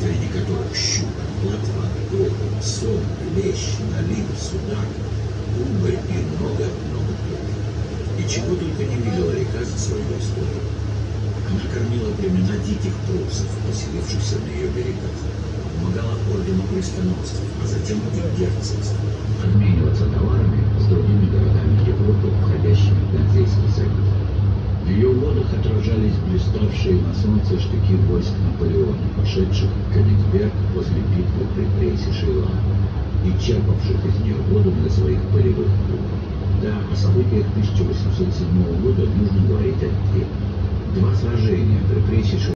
среди которых щука, плотва, окунь, сом, лещ, налив, судак, угорь и много-много других. И чего только не видела река за свою историю. Она кормила племена диких прусов, поселившихся на ее берегах, помогала ордену крестоносцев, а затем и герцогству обмениваться товарами с другими городами Европы, входящими в Ганзейский союз. В ее водах отражались блиставшие на солнце штыки войск Наполеона, пошедших в Кёнигсберг после битвы при Плейсе-Шейлах и черпавших из нее воду для своих полевых нужд. Да, о событиях 1807 года нужно говорить отдельно. Два сражения при Плейсе-Шейлах